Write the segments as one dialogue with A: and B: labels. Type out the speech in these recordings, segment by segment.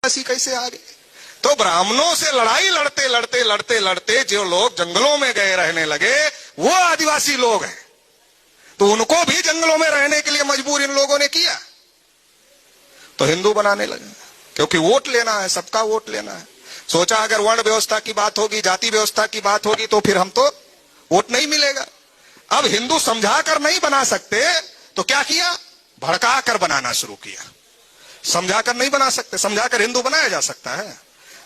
A: आदिवासी कैसे आ गए? तो ब्राह्मणों से लड़ाई लड़ते लड़ते लड़ते लड़ते जो लोग जंगलों में गए रहने लगे वो आदिवासी लोग हैं। तो उनको भी जंगलों में रहने के लिए मजबूर इन लोगों ने किया, तो हिंदू बनाने लगे, क्योंकि वोट लेना है, सबका वोट लेना है। सोचा अगर वर्ण व्यवस्था की बात होगी, जाति व्यवस्था की बात होगी, तो फिर हम तो वोट नहीं मिलेगा। अब हिंदू समझा कर नहीं बना सकते, तो क्या किया? भड़का कर बनाना शुरू किया। समझा कर नहीं बना सकते, समझा कर हिंदू बनाया जा सकता है।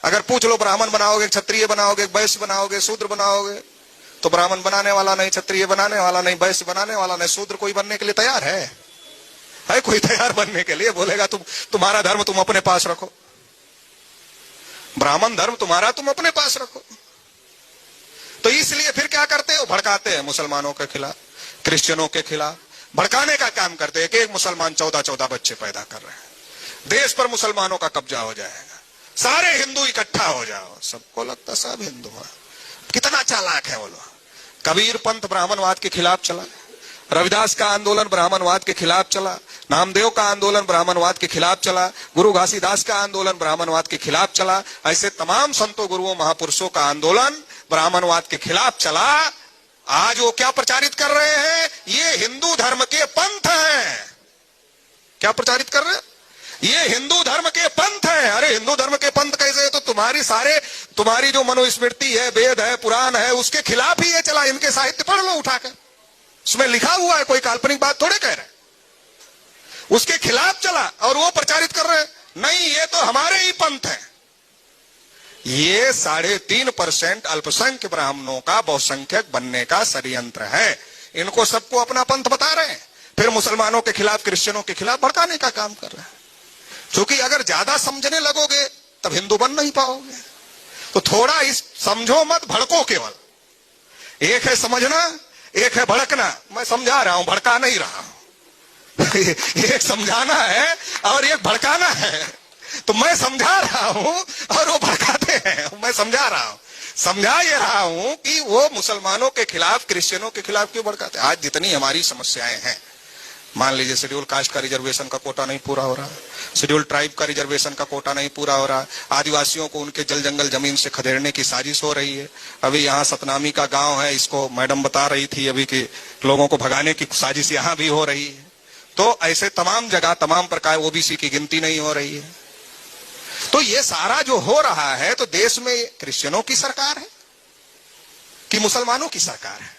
A: अगर पूछ लो ब्राह्मण बनाओगे, क्षत्रिय बनाओगे, वैश्य बनाओगे, शूद्र बनाओगे, तो ब्राह्मण बनाने वाला नहीं, क्षत्रिय बनाने वाला नहीं, वैश्य बनाने वाला नहीं। शूद्र कोई बनने के लिए तैयार है कोई तैयार बनने के लिए? बोलेगा तुम्हारा धर्म तुम अपने पास रखो, ब्राह्मण धर्म तुम्हारा तुम अपने पास रखो। तो इसलिए फिर क्या करते हो? भड़काते हैं मुसलमानों के खिलाफ, क्रिश्चियनों के खिलाफ भड़काने का काम करते हैं। एक मुसलमान 14-14 बच्चे पैदा कर रहे हैं, देश पर मुसलमानों का कब्जा हो जाएगा, सारे हिंदू इकट्ठा हो जाओ। सबको लगता सब हिंदू है। कितना चालाक है वो लोग। कबीर पंथ ब्राह्मणवाद के खिलाफ चला, रविदास का आंदोलन ब्राह्मणवाद के खिलाफ चला, नामदेव का आंदोलन ब्राह्मणवाद के खिलाफ चला, गुरु घासीदास का आंदोलन ब्राह्मणवाद के खिलाफ चला। ऐसे तमाम संतों, गुरुओं, महापुरुषों का आंदोलन ब्राह्मणवाद के खिलाफ चला। आज वो क्या प्रचारित कर रहे हैं? ये हिंदू धर्म के पंथ हैं। क्या प्रचारित कर रहे हैं? ये हिंदू धर्म के पंथ है। अरे हिंदू धर्म के पंथ कैसे? तो तुम्हारी जो मनुस्मृति है, वेद है, पुराण है, उसके खिलाफ ही ये चला। इनके साहित्य पढ़ लो उठाकर, उसमें लिखा हुआ है, कोई काल्पनिक बात थोड़े कह रहे। उसके खिलाफ चला और वो प्रचारित कर रहे नहीं, ये तो हमारे ही पंथ है। ये 3.5% अल्पसंख्यक ब्राह्मणों का बहुसंख्यक बनने का षड्यंत्र है। इनको सबको अपना पंथ बता रहे हैं, फिर मुसलमानों के खिलाफ, क्रिश्चियनों के खिलाफ भड़काने का काम कर रहे हैं। क्योंकि अगर ज्यादा समझने लगोगे तब हिंदू बन नहीं पाओगे। तो थोड़ा इस समझो मत, भड़को केवल। एक है समझना, एक है भड़कना। मैं समझा रहा हूं, भड़का नहीं रहा हूं। एक समझाना है और एक भड़काना है। तो मैं समझा रहा हूं और वो भड़काते हैं। मैं समझा रहा हूं, समझा ये रहा हूं कि वो मुसलमानों के खिलाफ, क्रिश्चियनों के खिलाफ क्यों भड़काते हैं। आज जितनी हमारी समस्याएं हैं, मान लीजिए शेड्यूल कास्ट का रिजर्वेशन का कोटा नहीं पूरा हो रहा, शेड्यूल ट्राइब का रिजर्वेशन का कोटा नहीं पूरा हो रहा, आदिवासियों को उनके जल जंगल जमीन से खदेड़ने की साजिश हो रही है। अभी यहाँ सतनामी का गांव है, इसको मैडम बता रही थी अभी कि लोगों को भगाने की साजिश यहाँ भी हो रही है। तो ऐसे तमाम जगह, तमाम प्रकार ओबीसी की गिनती नहीं हो रही है। तो ये सारा जो हो रहा है, तो देश में क्रिश्चियनों की सरकार है कि मुसलमानों की सरकार है?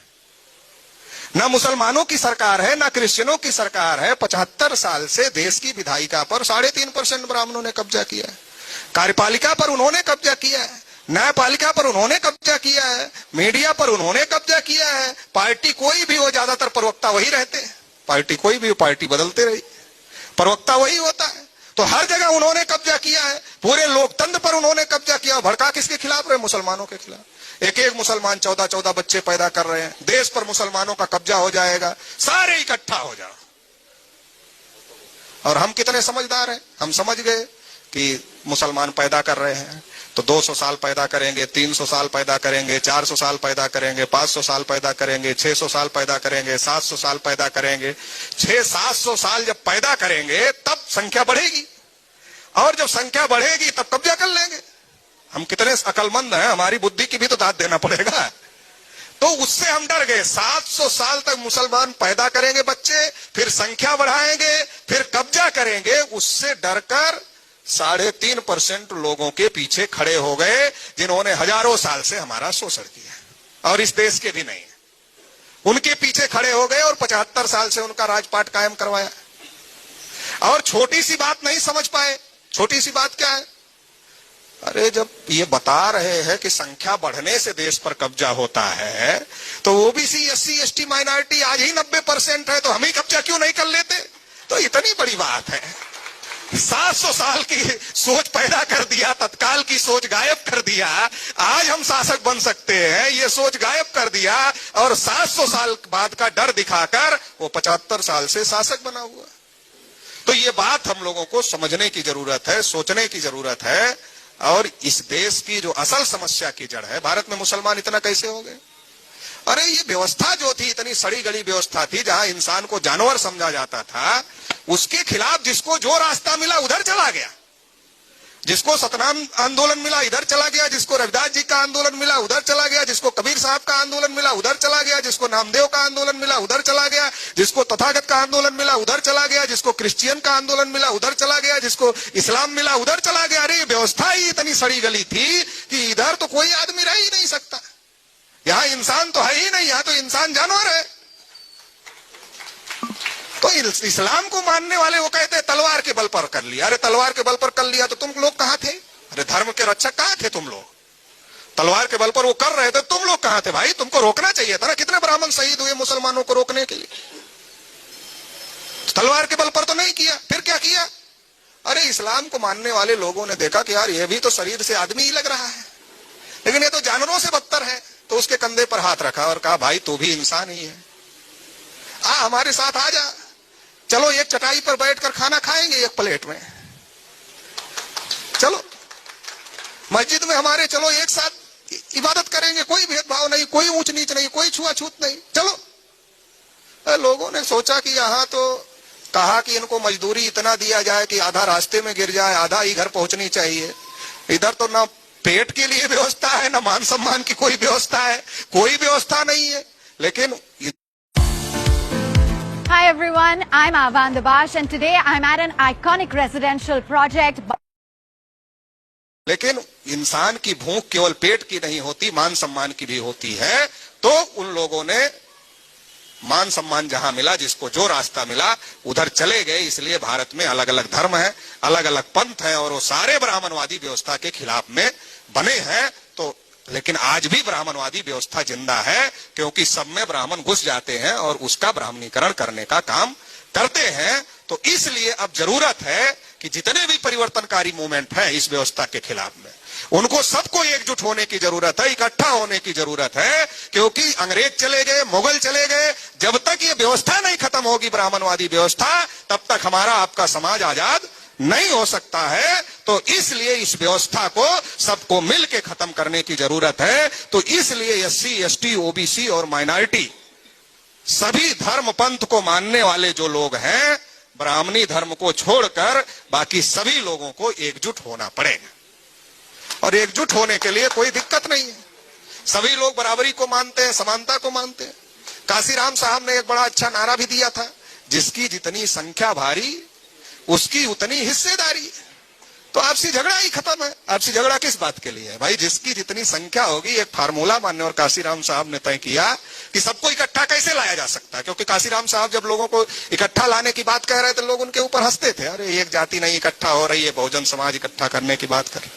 A: ना मुसलमानों की सरकार है, ना क्रिश्चियनों की सरकार है। 75 साल से देश की विधायिका पर 3.5% ब्राह्मणों ने कब्जा किया है, कार्यपालिका पर उन्होंने कब्जा किया है, न्यायपालिका पर उन्होंने कब्जा किया है, मीडिया पर उन्होंने कब्जा किया है। पार्टी कोई भी हो, ज्यादातर प्रवक्ता वही रहते हैं। पार्टी कोई भी हो, पार्टी बदलते रही, प्रवक्ता वही होता है। तो हर जगह उन्होंने कब्जा किया है, पूरे लोकतंत्र पर उन्होंने कब्जा किया। भड़का किसके खिलाफ रहे? मुसलमानों के खिलाफ। एक मुसलमान 14-14 बच्चे पैदा कर रहे हैं, देश पर मुसलमानों का कब्जा हो जाएगा, सारे इकट्ठा हो जाओ। और हम कितने समझदार हैं, हम समझ गए कि मुसलमान पैदा कर रहे हैं तो 200 साल पैदा करेंगे, 300 साल पैदा करेंगे, 400 साल पैदा करेंगे, 500 साल पैदा करेंगे, 600 साल पैदा करेंगे, 700 साल पैदा करेंगे। 600-700 साल जब पैदा करेंगे तब संख्या बढ़ेगी, और जब संख्या बढ़ेगी तब कब्जा कर लेंगे। हम कितने अकलमंद हैं, हमारी बुद्धि की भी तो दाद देना पड़ेगा। तो उससे हम डर गए। 700 साल तक मुसलमान पैदा करेंगे बच्चे, फिर संख्या बढ़ाएंगे, फिर कब्जा करेंगे। उससे डरकर 3.5% लोगों के पीछे खड़े हो गए, जिन्होंने हजारों साल से हमारा शोषण किया, और इस देश के भी नहीं, उनके पीछे खड़े हो गए और 75 साल से उनका राजपाट कायम करवाया। और छोटी सी बात नहीं समझ पाए। छोटी सी बात क्या है? अरे जब ये बता रहे हैं कि संख्या बढ़ने से देश पर कब्जा होता है, तो ओबीसी, एससी, एसटी, माइनॉरिटी आज ही 90% है, तो हम ही कब्जा क्यों नहीं कर लेते? तो इतनी बड़ी बात है। 700 साल की सोच पैदा कर दिया, तत्काल की सोच गायब कर दिया। आज हम शासक बन सकते हैं, ये सोच गायब कर दिया, और 700 साल बाद का डर दिखाकर वो 75 साल से शासक बना हुआ। तो ये बात हम लोगों को समझने की जरूरत है, सोचने की जरूरत है। और इस देश की जो असल समस्या की जड़ है, भारत में मुसलमान इतना कैसे हो गए? अरे ये व्यवस्था जो थी, इतनी सड़ी गली व्यवस्था थी, जहां इंसान को जानवर समझा जाता था, उसके खिलाफ जिसको जो रास्ता मिला उधर चला गया। जिसको सतनाम आंदोलन मिला इधर चला गया, जिसको रविदास जी का आंदोलन मिला उधर चला गया, जिसको कबीर साहब का आंदोलन मिला उधर चला गया, जिसको नामदेव का आंदोलन मिला उधर चला गया, जिसको तथागत का आंदोलन मिला उधर चला गया, जिसको क्रिश्चियन का आंदोलन मिला उधर चला गया, जिसको इस्लाम मिला उधर चला गया। अरे व्यवस्था ही इतनी सड़ी गली थी कि इधर तो कोई आदमी रह ही नहीं सकता। यहां इंसान तो है ही नहीं, यहां तो इंसान जानवर है। तो इस्लाम को मानने वाले वो कहते हैं तलवार के बल पर कर लिया। अरे तलवार के बल पर कर लिया तो तुम लोग कहां थे? अरे धर्म के रक्षक कहां थे तुम लोग? तलवार के बल पर वो कर रहे थे, तुम लोग कहां थे भाई? तुमको रोकना चाहिए था ना। कितने ब्राह्मण शहीद हुए मुसलमानों को रोकने के लिए? तलवार के बल पर तो नहीं किया, फिर क्या किया? अरे इस्लाम को मानने वाले लोगों ने देखा कि यार ये भी तो शरीर से आदमी ही लग रहा है, लेकिन ये तो जानवरों से बदतर है। तो उसके कंधे पर हाथ रखा और कहा भाई तू भी इंसान ही है, आ हमारे साथ आ जा, चलो एक चटाई पर बैठकर खाना खाएंगे एक प्लेट में, चलो मस्जिद में हमारे, चलो एक साथ इबादत करेंगे, कोई भेदभाव नहीं, कोई ऊंच नीच नहीं, कोई छुआछूत नहीं, चलो। लोगों ने सोचा कि यहाँ तो कहा कि इनको मजदूरी इतना दिया जाए कि आधा रास्ते में गिर जाए, आधा ही घर पहुंचनी चाहिए। इधर तो ना पेट के लिए व्यवस्था है, ना मान सम्मान की कोई व्यवस्था है, कोई व्यवस्था नहीं है। लेकिन
B: Hi everyone, I'm Avan Dabash and today I'm at an iconic residential project.
A: लेकिन इंसान की भूख केवल पेट की नहीं होती, मान सम्मान की भी होती है। तो उन लोगों ने मान सम्मान जहां मिला, जिसको जो रास्ता मिला उधर चले गए। इसलिए भारत में अलग अलग धर्म है, अलग अलग पंथ है और वो सारे ब्राह्मणवादी व्यवस्था के खिलाफ में बने हैं। तो लेकिन आज भी ब्राह्मणवादी व्यवस्था जिंदा है, क्योंकि सब में ब्राह्मण घुस जाते हैं और उसका ब्राह्मणीकरण करने का काम करते हैं। तो इसलिए अब जरूरत है कि जितने भी परिवर्तनकारी मूवमेंट है इस व्यवस्था के खिलाफ में, उनको सबको एकजुट होने की जरूरत है, इकट्ठा होने की जरूरत है। क्योंकि अंग्रेज चले गए, मुगल चले गए, जब तक ये व्यवस्था नहीं खत्म होगी ब्राह्मणवादी व्यवस्था, तब तक हमारा आपका समाज आजाद नहीं हो सकता है। तो इसलिए इस व्यवस्था को सबको मिल के खत्म करने की जरूरत है। तो इसलिए एससी, एसटी, ओबीसी और माइनॉरिटी सभी धर्म पंथ को मानने वाले जो लोग हैं, ब्राह्मणी धर्म को छोड़कर बाकी सभी लोगों को एकजुट होना पड़ेगा। और एकजुट होने के लिए कोई दिक्कत नहीं है, सभी लोग बराबरी को मानते हैं, समानता को मानते हैं। काशीराम साहब ने एक बड़ा अच्छा नारा भी दिया था, जिसकी जितनी संख्या भारी उसकी उतनी हिस्सेदारी। तो आपसी झगड़ा ही खत्म है। आपसी झगड़ा किस बात के लिए है भाई? जिसकी जितनी संख्या होगी, एक फार्मूला मान्य और काशीराम साहब ने तय किया कि सबको इकट्ठा कैसे लाया जा सकता है। क्योंकि काशीराम साहब जब लोगों को इकट्ठा लाने की बात कह रहे थे, लोग उनके ऊपर हंसते थे, अरे एक जाति नहीं इकट्ठा हो रही है, बहुजन समाज इकट्ठा करने की बात कर।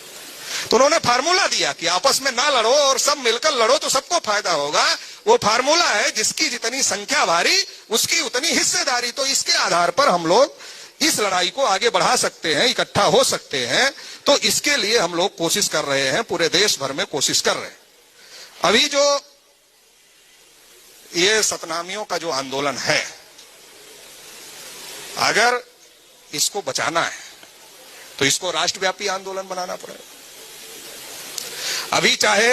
A: तो उन्होंने फार्मूला दिया कि आपस में ना लड़ो और सब मिलकर लड़ो तो सबको फायदा होगा। वो फार्मूला है जिसकी जितनी संख्या भारी उसकी उतनी हिस्सेदारी। तो इसके आधार पर हम लोग इस लड़ाई को आगे बढ़ा सकते हैं, इकट्ठा हो सकते हैं। तो इसके लिए हम लोग कोशिश कर रहे हैं, पूरे देश भर में कोशिश कर रहे हैं। अभी जो ये सतनामियों का जो आंदोलन है, अगर इसको बचाना है तो इसको राष्ट्रव्यापी आंदोलन बनाना पड़ेगा। अभी चाहे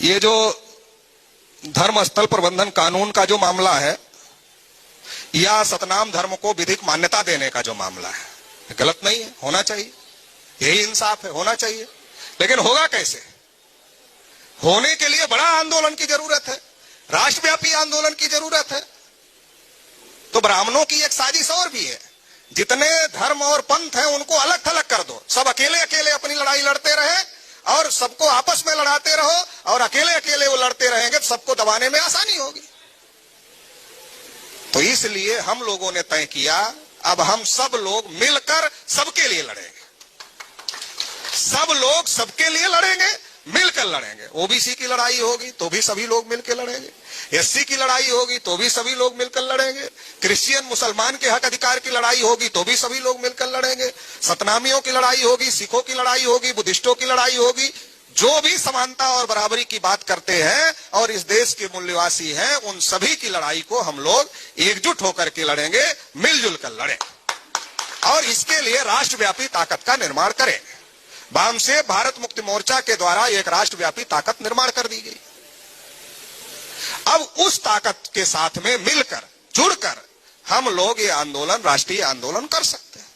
A: ये जो धर्म स्थल प्रबंधन कानून का जो मामला है, या सतनाम धर्म को विधिक मान्यता देने का जो मामला है, गलत नहीं है, होना चाहिए, यही इंसाफ है, होना चाहिए। लेकिन होगा कैसे? होने के लिए बड़ा आंदोलन की जरूरत है, राष्ट्रव्यापी आंदोलन की जरूरत है। तो ब्राह्मणों की एक साजिश और भी है, जितने धर्म और पंथ हैं उनको अलग थलग कर दो, सब अकेले अकेले अपनी लड़ाई लड़ते रहे और सबको आपस में लड़ाते रहो, और अकेले अकेले वो लड़ते रहेंगे तो सबको दबाने में आसानी होगी। तो इसलिए हम लोगों ने तय किया, अब हम सब लोग मिलकर सबके लिए लड़ेंगे, सब लोग सबके लिए लड़ेंगे, मिलकर लड़ेंगे। ओबीसी की लड़ाई होगी तो भी सभी लोग मिलकर लड़ेंगे, एससी की लड़ाई होगी तो भी सभी लोग मिलकर लड़ेंगे, क्रिश्चियन मुसलमान के हक अधिकार की लड़ाई होगी तो भी सभी लोग मिलकर लड़ेंगे, सतनामियों की लड़ाई होगी, सिखों की लड़ाई होगी, बुद्धिस्टों की लड़ाई होगी। जो भी समानता और बराबरी की बात करते हैं और इस देश के मूल्यवासी हैं, उन सभी की लड़ाई को हम लोग एकजुट होकर के लड़ेंगे, मिलजुल कर लड़ेंगे और इसके लिए राष्ट्रव्यापी ताकत का निर्माण करेंगे। वाम से भारत मुक्ति मोर्चा के द्वारा एक राष्ट्रव्यापी ताकत निर्माण कर दी गई। अब उस ताकत के साथ में मिलकर, जुड़कर हम लोग ये आंदोलन, राष्ट्रीय आंदोलन कर सकते हैं।